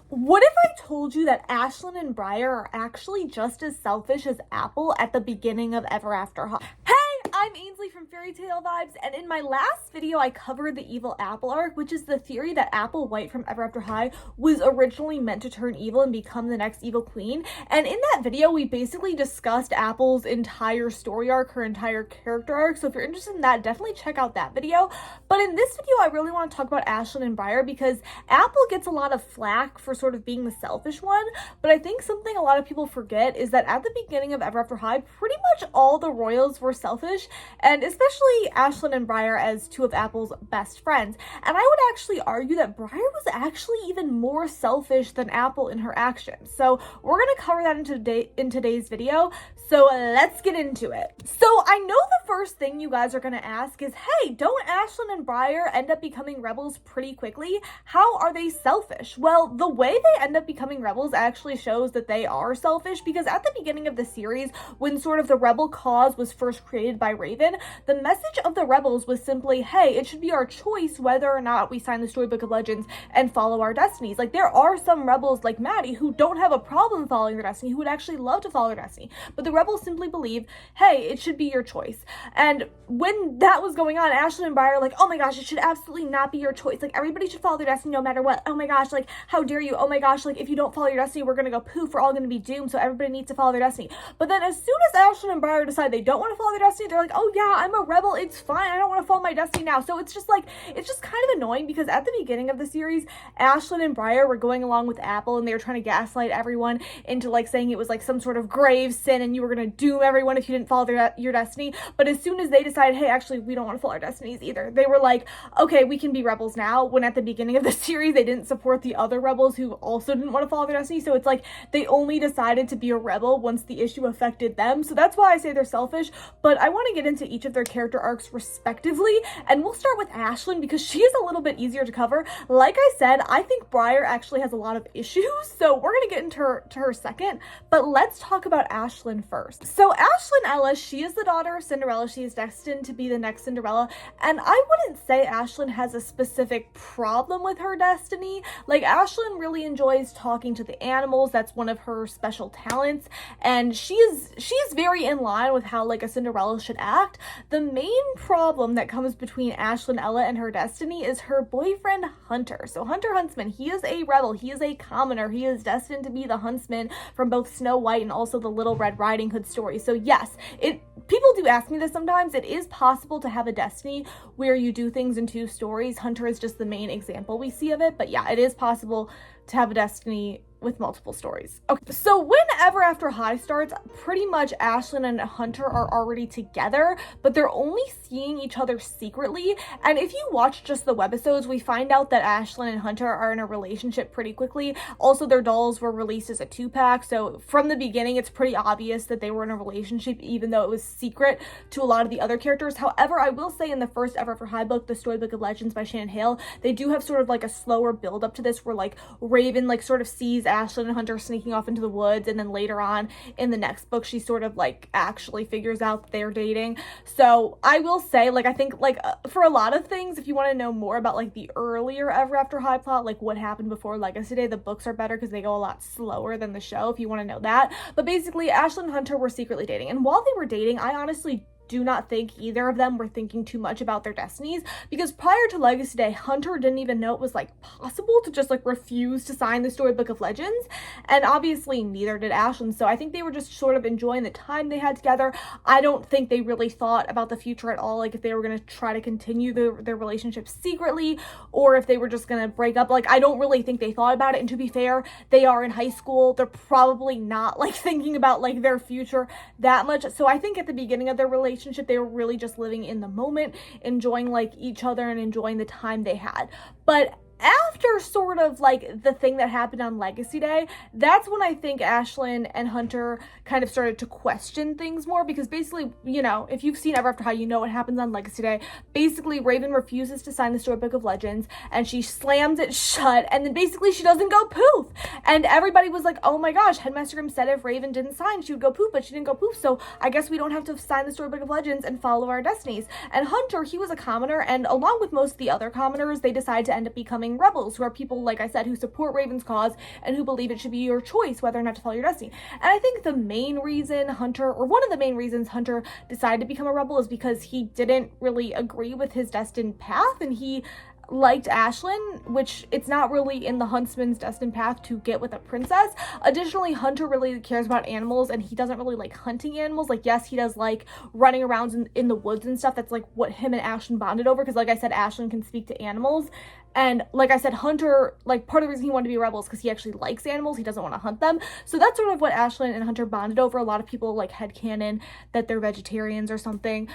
What if I told you that Ashlyn and Briar are actually just as selfish as Apple at the beginning of Ever After High? Hey, I'm Ainsley from Fairy Tale Vibes, and in my last video I covered the evil Apple arc, which is the theory that Apple White from Ever After High was originally meant to turn evil and become the next evil queen. And in that video we basically discussed Apple's entire story arc, her entire character arc, so if you're interested in that, definitely check out that video. But in this video I really want to talk about Ashlyn and Briar because Apple gets a lot of flack for sort of being the selfish one, but I think something a lot of people forget is that at the beginning of Ever After High, pretty much all the royals were selfish, and especially Ashlyn and Briar as two of Apple's best friends. And I would actually argue that Briar was actually even more selfish than Apple in her actions. So we're going to cover that in today's video. So let's get into it. So I know the first thing you guys are going to ask is, hey, don't Ashlyn and Briar end up becoming rebels pretty quickly? How are they selfish? Well, the way they end up becoming rebels actually shows that they are selfish, because at the beginning of the series, when sort of the rebel cause was first created by Raven, the message of the rebels was simply, hey, it should be our choice whether or not we sign the Storybook of Legends and follow our destinies. Like, there are some rebels like Maddie who don't have a problem following their destiny, who would actually love to follow their destiny, but the rebels simply believe, hey, it should be your choice. And when that was going on, Ashlyn and Briar are like, oh my gosh, it should absolutely not be your choice. Like, everybody should follow their destiny no matter what. Oh my gosh, like, how dare you? Oh my gosh, like, if you don't follow your destiny, we're gonna go poof, we're all gonna be doomed, so everybody needs to follow their destiny. But then as soon as Ashlyn and Briar decide they don't want to follow their destiny, they're like, oh yeah, I'm a rebel, it's fine, I don't want to follow my destiny now. So it's just like, it's just kind of annoying, because at the beginning of the series, Ashlyn and Briar were going along with Apple, and they were trying to gaslight everyone into like saying it was like some sort of grave sin and you were gonna doom everyone if you didn't follow your destiny. But as soon as they decided, hey, actually we don't want to follow our destinies either, they were like, okay, we can be rebels now, when at the beginning of the series they didn't support the other rebels who also didn't want to follow their destiny. So it's like they only decided to be a rebel once the issue affected them. So that's why I say they're selfish. But I want to get into each of their character arcs respectively, and we'll start with Ashlyn because she is a little bit easier to cover. Like I said, I think Briar actually has a lot of issues, so we're gonna get into her second, but let's talk about Ashlyn first. So Ashlin Ella, she is the daughter of Cinderella. She is destined to be the next Cinderella, and I wouldn't say Ashlyn has a specific problem with her destiny. Like, Ashlyn really enjoys talking to the animals. That's one of her special talents, and she's very in line with how like a Cinderella should act. The main problem that comes between Ashlyn Ella and her destiny is her boyfriend Hunter. So Hunter Huntsman, he is a rebel, he is a commoner, he is destined to be the huntsman from both Snow White and also the Little Red Riding Hood story. So yes, people do ask me this sometimes, it is possible to have a destiny where you do things in two stories. Hunter is just the main example we see of it, but yeah, it is possible to have a destiny with multiple stories. Okay, so when Ever After High starts, pretty much Ashlyn and Hunter are already together, but they're only seeing each other secretly. And if you watch just the webisodes, we find out that Ashlyn and Hunter are in a relationship pretty quickly. Also, their dolls were released as a 2-pack, so from the beginning it's pretty obvious that they were in a relationship, even though it was secret to a lot of the other characters. However, I will say in the first Ever After High book, the Storybook of Legends by Shannon Hale, they do have sort of like a slower build up to this, where like Raven like sort of sees Ashlyn and Hunter sneaking off into the woods, and then later on in the next book she sort of like actually figures out that they're dating. So I will say, like, I think like for a lot of things, if you want to know more about like the earlier Ever After High plot, like what happened before Legacy Day, the books are better because they go a lot slower than the show, if you want to know that. But basically Ashlyn and Hunter were secretly dating, and while they were dating, I honestly do not think either of them were thinking too much about their destinies, because prior to Legacy Day, Hunter didn't even know it was like possible to just like refuse to sign the Storybook of Legends, and obviously neither did Ashlyn. So I think they were just sort of enjoying the time they had together. I don't think they really thought about the future at all, like if they were going to try to continue their relationship secretly, or if they were just going to break up. Like, I don't really think they thought about it, and to be fair, they are in high school, they're probably not like thinking about like their future that much. So I think at the beginning of their relationship they were really just living in the moment, enjoying like each other and enjoying the time they had. But after sort of like the thing that happened on Legacy Day, that's when I think Ashlyn and Hunter kind of started to question things more, because basically, you know, if you've seen Ever After High, you know what happens on Legacy Day. Basically, Raven refuses to sign the Storybook of Legends, and she slams it shut, and then basically she doesn't go poof. And everybody was like, oh my gosh, Headmaster Grimm said if Raven didn't sign, she would go poof, but she didn't go poof, so I guess we don't have to sign the Storybook of Legends and follow our destinies. And Hunter, he was a commoner, and along with most of the other commoners, they decided to end up becoming becoming rebels, who are people, like I said, who support Raven's cause and who believe it should be your choice whether or not to follow your destiny. And I think the main reason Hunter, or one of the main reasons Hunter decided to become a rebel, is because he didn't really agree with his destined path, and he liked Ashlyn, which it's not really in the huntsman's destined path to get with a princess. Additionally, Hunter really cares about animals, and he doesn't really like hunting animals. Like, yes, he does like running around in the woods and stuff. That's like what him and Ashlyn bonded over, because like I said, Ashlyn can speak to animals. And like I said, Hunter, like, part of the reason he wanted to be a rebel is because he actually likes animals. He doesn't want to hunt them. So that's sort of what Ashlyn and Hunter bonded over. A lot of people like headcanon that they're vegetarians or something.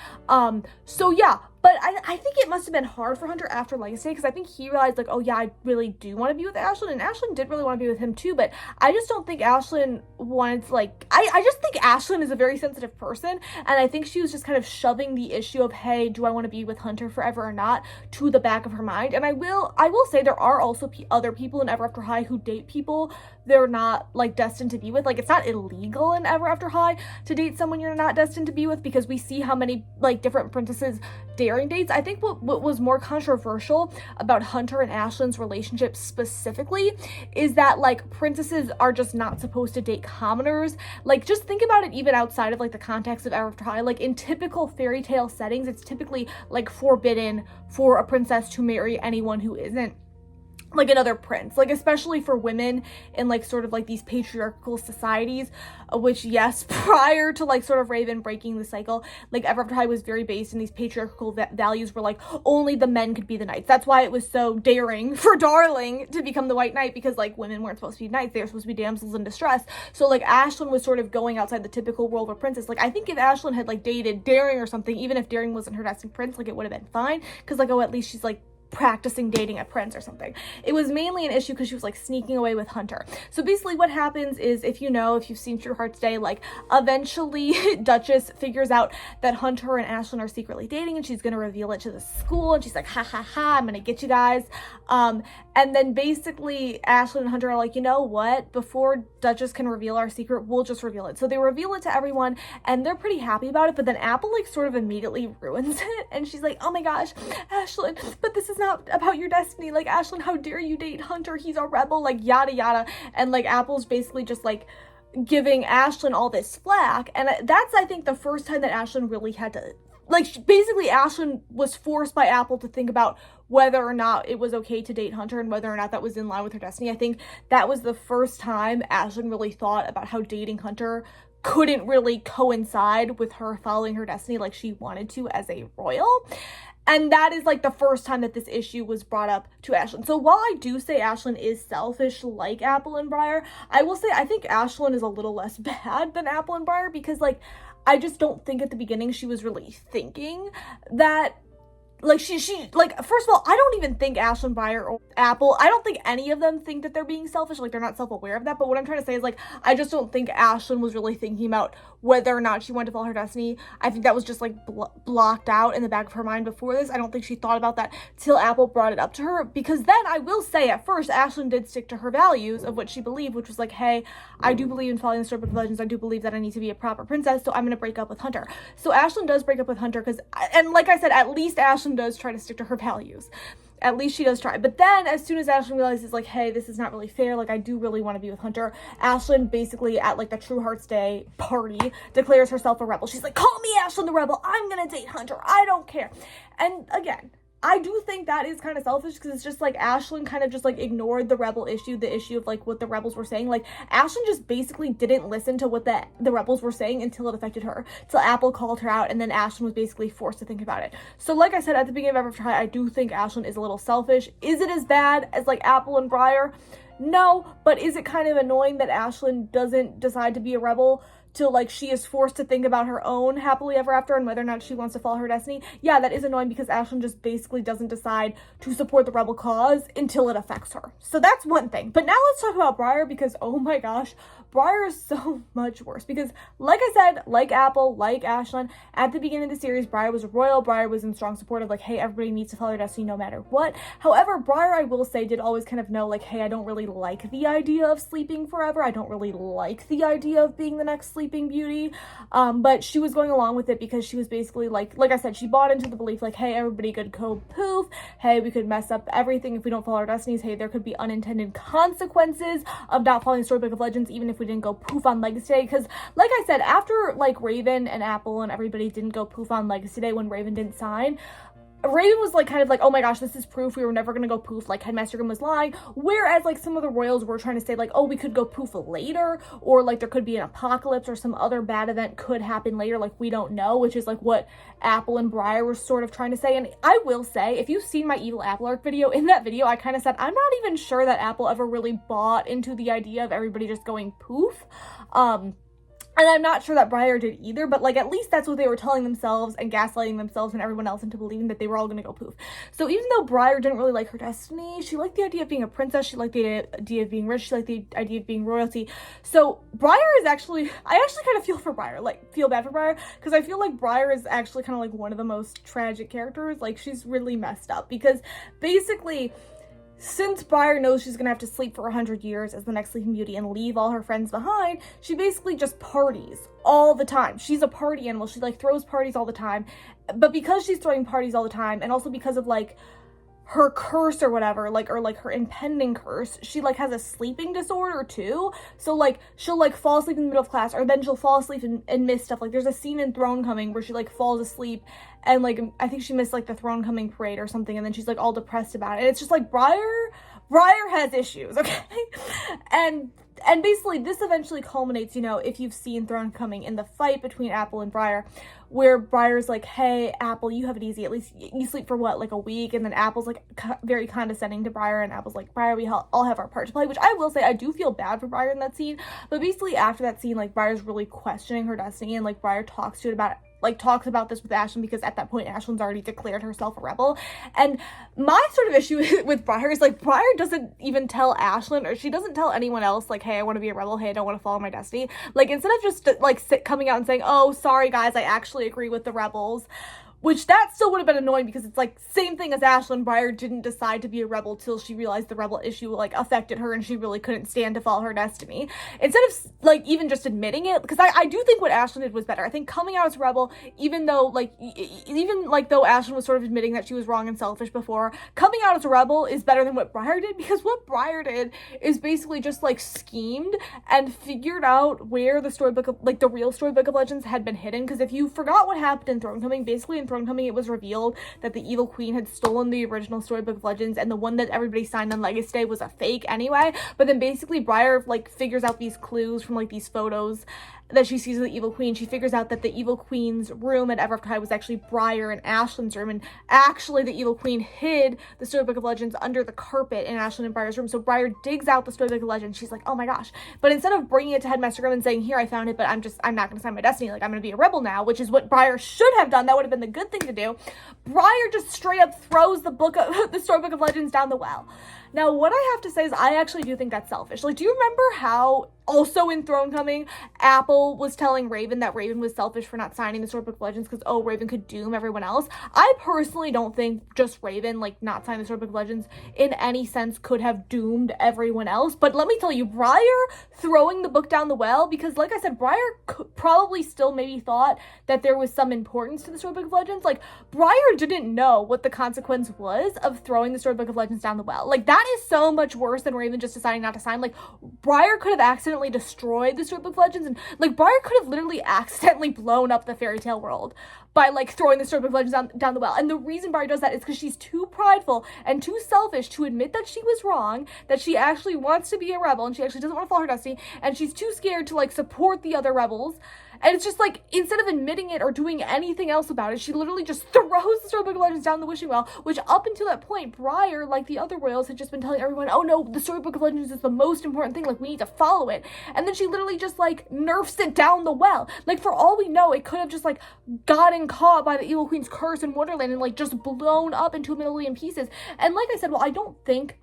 So yeah, but I think it must have been hard for Hunter after Legacy, because I think he realized, like, oh yeah, I really do want to be with Ashlyn, and Ashlyn did really want to be with him too, but I just don't think Ashlyn wanted to, like, I just think Ashlyn is a very sensitive person, and I think she was just kind of shoving the issue of, hey, do I want to be with Hunter forever or not, to the back of her mind. And I will say there are also other people in Ever After High who date people they're not like destined to be with. Like, it's not illegal in Ever After High to date someone you're not destined to be with, because we see how many like different princesses daring dates. I think what was more controversial about Hunter and Ashlyn's relationship specifically is that like princesses are just not supposed to date commoners. Like, just think about it even outside of like the context of Ever After High. Like, in typical fairy tale settings, it's typically like forbidden for a princess to marry anyone who isn't like another prince, like especially for women in like sort of like these patriarchal societies, which yes, prior to like sort of Raven breaking the cycle, like Ever After High was very based in these patriarchal values where like only the men could be the knights. That's why it was so daring for Darling to become the White Knight, because like women weren't supposed to be knights, they were supposed to be damsels in distress. So like Ashlyn was sort of going outside the typical world of a princess. Like, I think if Ashlyn had like dated Daring or something, even if Daring wasn't her destined prince, like it would have been fine, because like, oh, at least she's like practicing dating a prince or something. It was mainly an issue because she was like sneaking away with Hunter. So basically what happens is, if you've seen True Heart's Day, like eventually Duchess figures out that Hunter and Ashlyn are secretly dating, and she's gonna reveal it to the school, and she's like, ha ha ha, I'm gonna get you guys. And then basically Ashlyn and Hunter are like, you know what, before Duchess can reveal our secret, we'll just reveal it. So they reveal it to everyone and they're pretty happy about it, but then Apple like sort of immediately ruins it, and she's like, oh my gosh, Ashlyn, but this is not about your destiny. Like, Ashlyn, how dare you date Hunter? He's a rebel, like yada yada. And like Apple's basically just like giving Ashlyn all this flack. And that's, I think, the first time that Ashlyn really had to, like, basically Ashlyn was forced by Apple to think about whether or not it was okay to date Hunter and whether or not that was in line with her destiny. I think that was the first time Ashlyn really thought about how dating Hunter couldn't really coincide with her following her destiny like she wanted to as a royal. And that is like the first time that this issue was brought up to Ashlyn. So while I do say Ashlyn is selfish like Apple and Briar, I will say I think Ashlyn is a little less bad than Apple and Briar, because like I just don't think at the beginning she was really thinking that, like, she like, first of all, I don't even think Ashlyn, Briar, or Apple, I don't think any of them think that they're being selfish. Like, they're not self-aware of that. But what I'm trying to say is, like, I just don't think Ashlyn was really thinking about whether or not she wanted to follow her destiny. I think that was just, like, blocked out in the back of her mind before this. I don't think she thought about that till Apple brought it up to her. Because then, I will say, at first, Ashlyn did stick to her values of what she believed, which was, like, hey, I do believe in following the Storybook of Legends. I do believe that I need to be a proper princess, so I'm going to break up with Hunter. So Ashlyn does break up with Hunter because, and like I said, at least Ashlyn does try to stick to her values. At least she does try. But then as soon as Ashlyn realizes, like, hey, this is not really fair, like, I do really want to be with Hunter, Ashlyn basically at like the True Heart's Day party declares herself a rebel. She's like, call me Ashlyn the Rebel, I'm gonna date Hunter, I don't care. And again, I do think that is kind of selfish, because it's just like Ashlyn kind of just like ignored the rebel issue, the issue of like what the rebels were saying. Like, Ashlyn just basically didn't listen to what the rebels were saying until it affected her, till Apple called her out, and then Ashlyn was basically forced to think about it. So like I said at the beginning of Ever After High, I do think Ashlyn is a little selfish. Is it as bad as like Apple and Briar? No, but is it kind of annoying that Ashlyn doesn't decide to be a rebel till like she is forced to think about her own happily ever after and whether or not she wants to follow her destiny? Yeah, that is annoying, because Ashlyn just basically doesn't decide to support the rebel cause until it affects her. So that's one thing. But now let's talk about Briar, because oh my gosh, Briar is so much worse. Because like I said, like Apple, like Ashlyn, at the beginning of the series, Briar was a royal. Briar was in strong support of like, hey, everybody needs to follow their destiny no matter what. However, Briar, I will say, did always kind of know like, hey, I don't really like the idea of sleeping forever. I don't really like the idea of being the next sleep Sleeping Beauty, but she was going along with it because she was basically like I said, she bought into the belief like, hey, everybody could go poof, hey, we could mess up everything if we don't follow our destinies, hey, there could be unintended consequences of not following the Storybook of Legends even if we didn't go poof on Legacy Day, because like I said, after like Raven and Apple and everybody didn't go poof on Legacy Day when Raven didn't sign, Raven was like kind of like, oh my gosh, this is proof we were never gonna go poof, like Headmaster Grimm was lying, whereas like some of the royals were trying to say like, oh, we could go poof later, or like there could be an apocalypse or some other bad event could happen later, like we don't know, which is like what Apple and Briar were sort of trying to say. And I will say, if you've seen my Evil Apple arc video, in that video I kind of said I'm not even sure that Apple ever really bought into the idea of everybody just going poof. And I'm not sure that Briar did either, but like at least that's what they were telling themselves and gaslighting themselves and everyone else into believing that they were all going to go poof. So even though Briar didn't really like her destiny, she liked the idea of being a princess, she liked the idea of being rich, she liked the idea of being royalty. So Briar is actually, I actually kind of feel for Briar, like feel bad for Briar, because I feel like Briar is actually kind of like one of the most tragic characters. Like she's really messed up because basically, since Briar knows she's gonna have to sleep for 100 years as the next Sleeping Beauty and leave all her friends behind, she basically just parties all the time. She's a party animal. She like throws parties all the time. But because she's throwing parties all the time, and also because of like her curse or whatever, like, or like her impending curse, she like has a sleeping disorder too. So like she'll like fall asleep in the middle of class, or then she'll fall asleep and miss stuff. Like there's a scene in Throne Coming where she like falls asleep and like I think she missed like the Throne Coming parade or something, and then she's like all depressed about it. And it's just like Briar has issues, okay? And basically this eventually culminates, you know, if you've seen Throne Coming, in the fight between Apple and Briar, where Briar's like, hey, Apple, you have it easy. At least you sleep for what, like a week? And then Apple's like very condescending to Briar, and Apple's like, Briar, we all have our part to play, which I will say, I do feel bad for Briar in that scene. But basically after that scene, like Briar's really questioning her destiny, and like Briar talks to it about it, like talks about this with Ashlyn, because at that point Ashlyn's already declared herself a rebel. And my sort of issue with Briar is like Briar doesn't even tell Ashlyn, or she doesn't tell anyone else like, hey, I want to be a rebel, hey, I don't want to follow my destiny. Like instead of just like coming out and saying, oh, sorry guys, I actually agree with the rebels, which that still would have been annoying, because it's like same thing as Ashlyn. Briar didn't decide to be a rebel till she realized the rebel issue like affected her and she really couldn't stand to follow her destiny. Instead of like even just admitting it, because I do think what Ashlyn did was better. I think coming out as a rebel, even though like though Ashlyn was sort of admitting that she was wrong and selfish before, coming out as a rebel is better than what Briar did, because what Briar did is basically just like schemed and figured out where the storybook of like the real Storybook of Legends had been hidden. Because if you forgot what happened in Throne Coming, basically in Throne Coming, it was revealed that the Evil Queen had stolen the original Storybook of Legends, and the one that everybody signed on Legacy Day was a fake anyway. But then basically Briar like figures out these clues from like these photos that she sees of the Evil Queen. She figures out that the Evil Queen's room at Ever After High was actually Briar and Ashlyn's room, and actually the Evil Queen hid the Storybook of Legends under the carpet in Ashlyn and Briar's room. So Briar digs out the Storybook of Legends. She's like, oh my gosh. But instead of bringing it to Headmaster Grimm and saying, here, I found it, but I'm not going to sign my destiny, like I'm going to be a rebel now, which is what Briar should have done. That would have been the good thing to do. Briar just straight up throws the Storybook of Legends down the well. Now, what I have to say is I actually do think that's selfish. Like, do you remember how also in Throne Coming, Apple was telling Raven that Raven was selfish for not signing the Storybook of Legends because, oh, Raven could doom everyone else? I personally don't think just Raven, like, not signing the Storybook of Legends in any sense could have doomed everyone else. But let me tell you, Briar throwing the book down the well, because, like I said, Briar probably still maybe thought that there was some importance to the Storybook of Legends. Like, Briar didn't know what the consequence was of throwing the Storybook of Legends down the well. Like, that is so much worse than Raven just deciding not to sign. Like, Briar could have accidentally destroyed the Storybook of Legends, and like Briar could have literally accidentally blown up the fairy tale world by like throwing the Storybook of Legends down the well. And the reason Briar does that is because she's too prideful and too selfish to admit that she was wrong, that she actually wants to be a rebel and she actually doesn't want to follow her destiny, and she's too scared to like support the other rebels. And it's just like, instead of admitting it or doing anything else about it, she literally just throws the Storybook of Legends down the wishing well, which up until that point, Briar, like the other royals, had just been telling everyone, oh no, the Storybook of Legends is the most important thing, like we need to follow it. And then she literally just like nerfs it down the well. Like, for all we know, it could have just like gotten caught by the Evil Queen's curse in Wonderland and like just blown up into a million pieces. And like I said, well, I don't think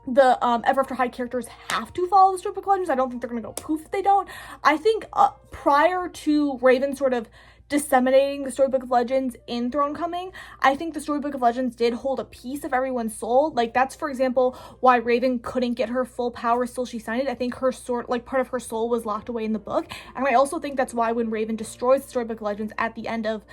the Ever After High characters have to follow the Storybook of Legends. I don't think they're gonna go poof if they don't. I think prior to Raven sort of disseminating the Storybook of Legends in Thronecoming. I think the Storybook of Legends did hold a piece of everyone's soul. Like, that's, for example, why Raven couldn't get her full powers till she signed it. I think her part of her soul was locked away in the book. And I also think that's why when Raven destroys the Storybook of Legends at the end of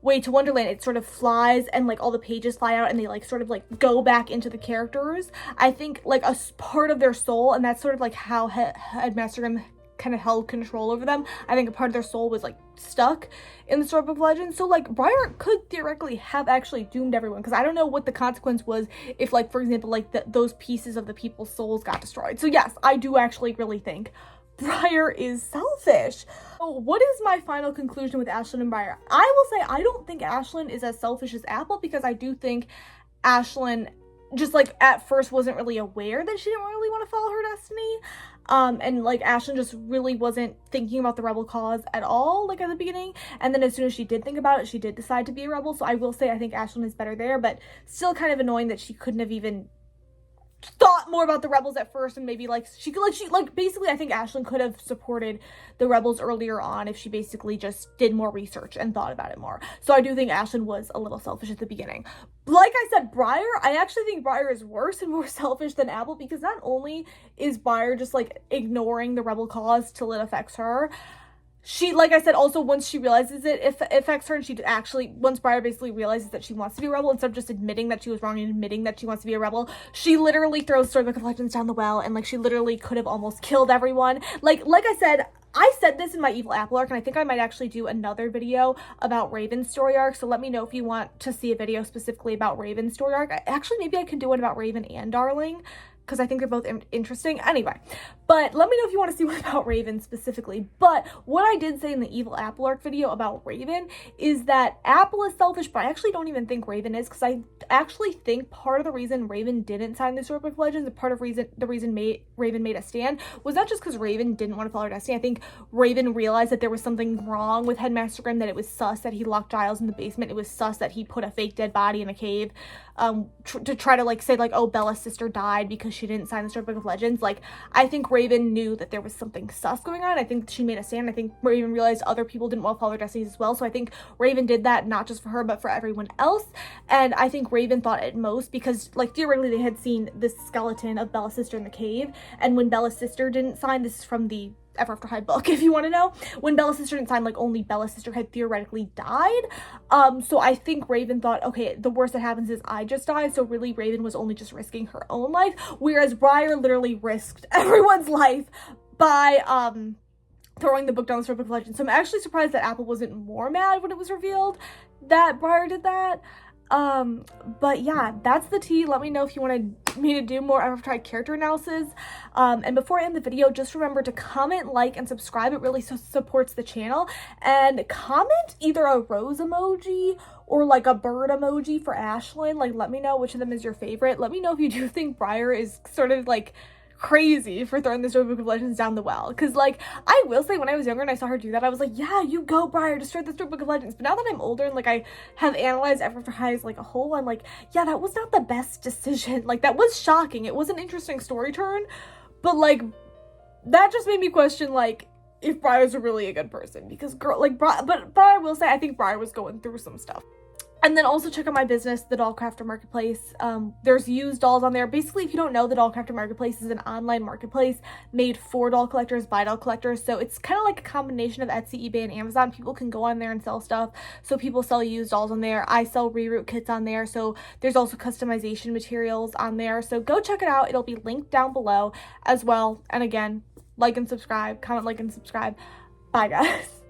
Way to Wonderland, it sort of flies and like all the pages fly out and they like sort of like go back into the characters. I think like a part of their soul, and that's sort of like how Headmaster Grimm kind of held control over them. I think a part of their soul was like stuck in the Storybook of Legends. So like Briar could theoretically have actually doomed everyone, because I don't know what the consequence was if, like, for example, like those pieces of the people's souls got destroyed. So yes, I do actually really think Briar is selfish. So what is my final conclusion with Ashlyn and Briar? I will say I don't think Ashlyn is as selfish as Apple, because I do think Ashlyn just like at first wasn't really aware that she didn't really want to follow her destiny. And like Ashlyn just really wasn't thinking about the rebel cause at all, like at the beginning. And then as soon as she did think about it, she did decide to be a rebel. So I will say I think Ashlyn is better there, but still kind of annoying that she couldn't have even thought more about the rebels at first, and maybe like she basically I think Ashlyn could have supported the rebels earlier on if she basically just did more research and thought about it more. So I do think Ashlyn was a little selfish at the beginning. Like I said, Briar, I actually think Briar is worse and more selfish than Apple, because not only is Briar just like ignoring the rebel cause till it affects her, she, like I said, also once she realizes it affects her, and she actually, once Briar basically realizes that she wants to be a rebel, instead of just admitting that she was wrong and admitting that she wants to be a rebel, she literally throws Storybook of Legends down the well, and like she literally could have almost killed everyone. Like I said this in my Evil Apple arc, and I think I might actually do another video about Raven's story arc, so let me know if you want to see a video specifically about Raven's story arc. Actually, maybe I can do one about Raven and Darling, because I think they're both interesting. Anyway, but let me know if you want to see one about Raven specifically. But what I did say in the Evil Apple arc video about Raven is that Apple is selfish, but I actually don't even think Raven is, because I actually think part of the reason Raven didn't sign the Storybook of Legends, and part of the reason Raven made a stand, was not just because Raven didn't want to follow her destiny. I think Raven realized that there was something wrong with Headmaster Grimm, that it was sus that he locked Giles in the basement. It was sus that he put a fake dead body in a cave to try to like say like, oh, Bella's sister died because she didn't sign the Storybook of Legends. Like, I think Raven knew that there was something sus going on. I think she made a stand. I think Raven realized other people didn't want to follow their destinies as well. So I think Raven did that not just for her, but for everyone else. And I think Raven thought at most, because like theoretically they had seen this skeleton of Bella's sister in the cave, and when Bella's sister didn't sign, this is from the Ever After High book, if you want to know, when Bella's sister didn't sign, like only Bella's sister had theoretically died. So I think Raven thought, okay, the worst that happens is I just die. So really Raven was only just risking her own life, whereas Briar literally risked everyone's life by throwing the book down the Storybook of Legends. So I'm actually surprised that Apple wasn't more mad when it was revealed that Briar did that. But yeah, that's the tea. Let me know if you wanted me to do more Ever character analysis. And before I end the video, just remember to comment, like, and subscribe. It really supports the channel. And comment either a rose emoji or like a bird emoji for Ashlyn. Like, let me know which of them is your favorite. Let me know if you do think Briar is sort of like crazy for throwing the Storybook of Legends down the well, because like I will say when I was younger and I saw her do that, I was like, yeah, you go Briar, destroy the Storybook of Legends. But now that I'm older and like I have analyzed Ever After High as like a whole, I'm like, yeah, that was not the best decision. Like, that was shocking. It was an interesting story turn, but like that just made me question like if Briar's really a good person, because girl, like but I will say I think Briar was going through some stuff. And then also check out my business, the Doll Crafter Marketplace. There's used dolls on there. Basically, if you don't know, the Doll Crafter Marketplace is an online marketplace made for doll collectors by doll collectors. So it's kind of like a combination of Etsy, eBay, and Amazon. People can go on there and sell stuff. So people sell used dolls on there. I sell reroute kits on there. So there's also customization materials on there. So go check it out. It'll be linked down below as well. And again, like and subscribe. Comment, like, and subscribe. Bye, guys.